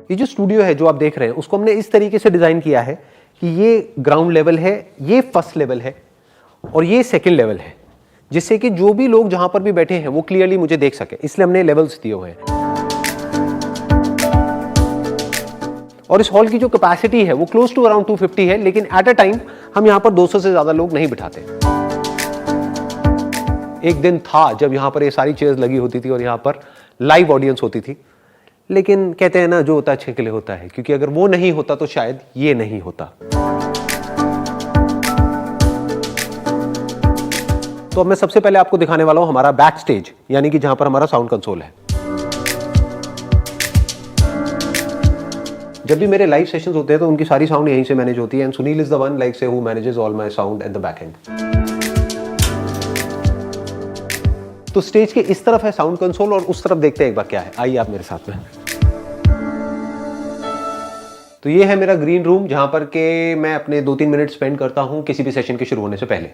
ये जो स्टूडियो है जो आप देख रहे हैं उसको हमने इस तरीके से डिजाइन किया है कि ये ग्राउंड लेवल है, ये फर्स्ट लेवल है और ये सेकंड लेवल है, जिससे कि जो भी लोग जहां पर भी बैठे हैं वो क्लियरली मुझे देख सके, इसलिए हमने लेवल्स दिए हुए हैं। और इस हॉल की जो कैपेसिटी है वो क्लोज टू अराउंड 250 है, लेकिन एट अ टाइम हम यहां पर 200 से ज्यादा लोग नहीं बिठाते। एक दिन था जब यहां पर ये सारी चेयर्स लगी होती थी और यहां पर लाइव ऑडियंस होती थी, लेकिन कहते हैं ना जो होता है अच्छे के लिए होता है, क्योंकि अगर वो नहीं होता तो शायद ये नहीं होता। तो अब मैं सबसे पहले आपको दिखाने वाला हूं हमारा बैक स्टेज, यानी कि जहां पर हमारा साउंड कंसोल है। जब भी मेरे लाइव सेशंस होते हैं तो उनकी सारी साउंड यहीं से मैनेज होती है, and Sunil is the one like say who manages all my sound at the back end. तो स्टेज के इस तरफ है साउंड कंसोल और उस तरफ देखते हैं एक बार क्या है। आइए आप मेरे साथ में। तो ये है मेरा ग्रीन रूम, जहां पर के मैं अपने 2-3 मिनट स्पेंड करता हूं किसी भी सेशन के शुरू होने से पहले।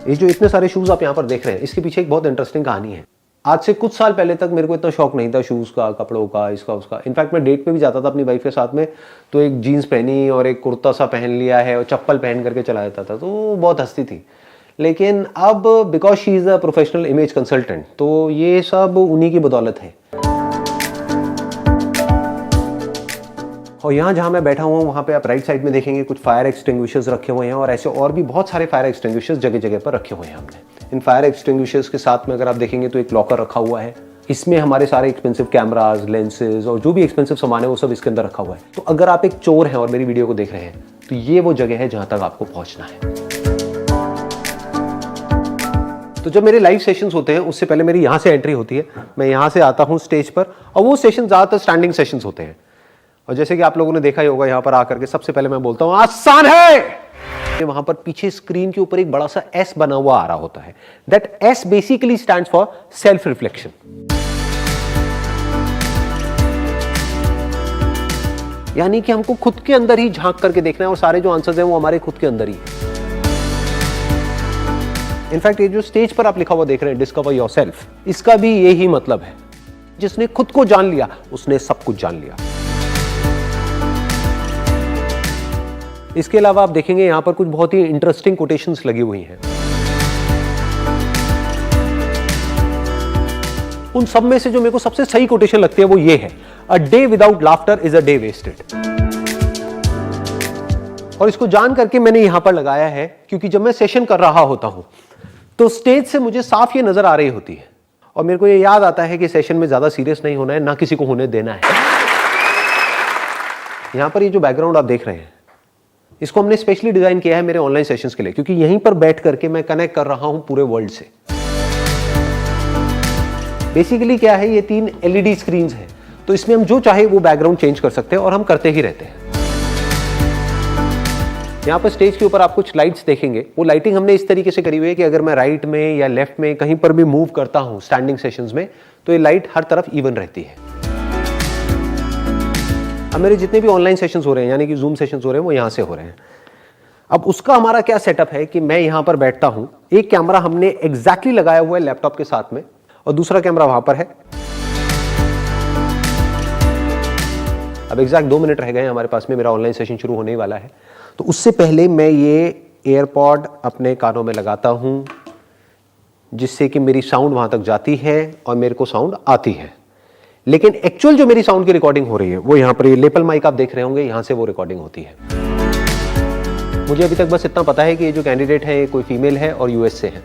ये जो इतने सारे शूज आप यहां पर देख रहे हैं, इसके पीछे एक बहुत इंटरेस्टिंग कहानी है। आज से कुछ साल पहले तक मेरे को इतना शौक नहीं था शूज का, कपड़ों का, इसका उसका। इनफैक्ट मैं डेट पे भी जाता था अपनी वाइफ के साथ में तो एक जीन्स पहनी और एक कुर्ता सा पहन लिया है और चप्पल पहन करके चला जाता था, तो बहुत हंसती थी। लेकिन अब because she is a professional image consultant, तो ये सब उन्हीं की बदौलत है। और यहाँ जहाँ मैं बैठा हुआ हूँ वहाँ पे आप राइट साइड में देखेंगे कुछ फायर एक्सटिंग्विशर्स रखे हुए हैं, और ऐसे और भी बहुत सारे फायर एक्सटिंग्विशर्स जगह जगह पर रखे हुए हैं हमने। इन फायर एक्सटिंग्विशर्स के साथ में अगर आप देखेंगे तो एक लॉकर रखा हुआ है, इसमें हमारे सारे एक्सपेंसिव कैमराज, लेंसेज और जो भी एक्सपेंसिव सामान है वो सब इसके अंदर रखा हुआ है। तो अगर आप एक चोर हैं और मेरी वीडियो को देख रहे हैं तो ये वो जगह है जहाँ तक आपको पहुँचना है। तो जब मेरे लाइव सेशंस होते हैं उससे पहले मेरी यहाँ से एंट्री होती है, मैं यहाँ से आता हूँ स्टेज पर, और वो सेशन ज़्यादातर स्टैंडिंग सेशंस होते हैं। और जैसे कि आप लोगों ने देखा ही होगा यहाँ पर आकर के सबसे पहले मैं बोलता हूँ आसान है। वहां पर पीछे स्क्रीन के ऊपर एक बड़ा सा एस बना हुआ आ रहा होता है। That S basically stands for self reflection. यानी कि हमको खुद के अंदर ही झांक करके देखना है और सारे जो आंसर्स हैं वो हमारे खुद के अंदर ही है। इनफैक्ट ये जो स्टेज पर आप लिखा हुआ देख रहे हैं डिस्कवर योरसेल्फ, इसका भी यही मतलब है। जिसने खुद को जान लिया उसने सब कुछ जान लिया। इसके अलावा आप देखेंगे यहां पर कुछ बहुत ही इंटरेस्टिंग कोटेशंस लगी हुई हैं। उन सब में से जो मेरे को सबसे सही कोटेशन लगती है वो ये है, a day without laughter is a day wasted. और इसको जान करके मैंने यहां पर लगाया है क्योंकि जब मैं सेशन कर रहा होता हूं तो स्टेज से मुझे साफ ये नजर आ रही होती है और मेरे को ये याद आता है कि सेशन में ज्यादा सीरियस नहीं होना है, ना किसी को होने देना है। यहां पर ये जो बैकग्राउंड आप देख रहे हैं इसको हमने स्पेशली डिजाइन किया है मेरे ऑनलाइन सेशंस के लिए, क्योंकि यहीं पर बैठ करके मैं कनेक्ट कर रहा हूं पूरे वर्ल्ड से। बेसिकली क्या है, ये 3 LED स्क्रीन्स हैं, तो इसमें हम जो चाहे वो बैकग्राउंड चेंज कर सकते हैं और हम करते ही रहते हैं। यहाँ पर स्टेज के ऊपर आप कुछ लाइट्स देखेंगे, वो लाइटिंग हमने इस तरीके से करी हुई है कि अगर मैं राइट में या लेफ्ट में कहीं पर भी मूव करता हूं स्टैंडिंग सेशंस में तो ये लाइट हर तरफ इवन रहती है। अब मेरे जितने भी ऑनलाइन सेशंस हो रहे हैं यानी कि जूम सेशंस हो रहे हैं वो यहाँ से हो रहे हैं। अब उसका हमारा क्या सेटअप है कि मैं यहाँ पर बैठता हूँ, एक कैमरा हमने एग्जैक्टली लगाया हुआ है लैपटॉप के साथ में और दूसरा कैमरा वहां पर है। अब एग्जैक्ट 2 मिनट रह गए हैं हमारे पास में, मेरा ऑनलाइन सेशन शुरू होने वाला है। तो उससे पहले मैं ये एयरपॉड अपने कानों में लगाता हूँ जिससे कि मेरी साउंड वहां तक जाती है और मेरे को साउंड आती है। लेकिन एक्चुअल जो मेरी साउंड की रिकॉर्डिंग हो रही है वो यहाँ पर ये लेपल माइक आप देख रहे होंगे, यहाँ से वो रिकॉर्डिंग होती है। मुझे अभी तक बस इतना पता है कि ये जो कैंडिडेट है ये कोई फीमेल है और यूएस से है।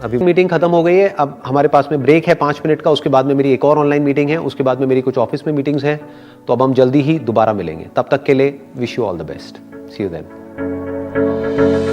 अभी मीटिंग खत्म हो गई है, अब हमारे पास में ब्रेक है 5 मिनट का, उसके बाद में मेरी एक और ऑनलाइन मीटिंग है, उसके बाद में मेरी कुछ ऑफिस में मीटिंग्स हैं। तो अब हम जल्दी ही दोबारा मिलेंगे, तब तक के लिए wish you all the best, see you then.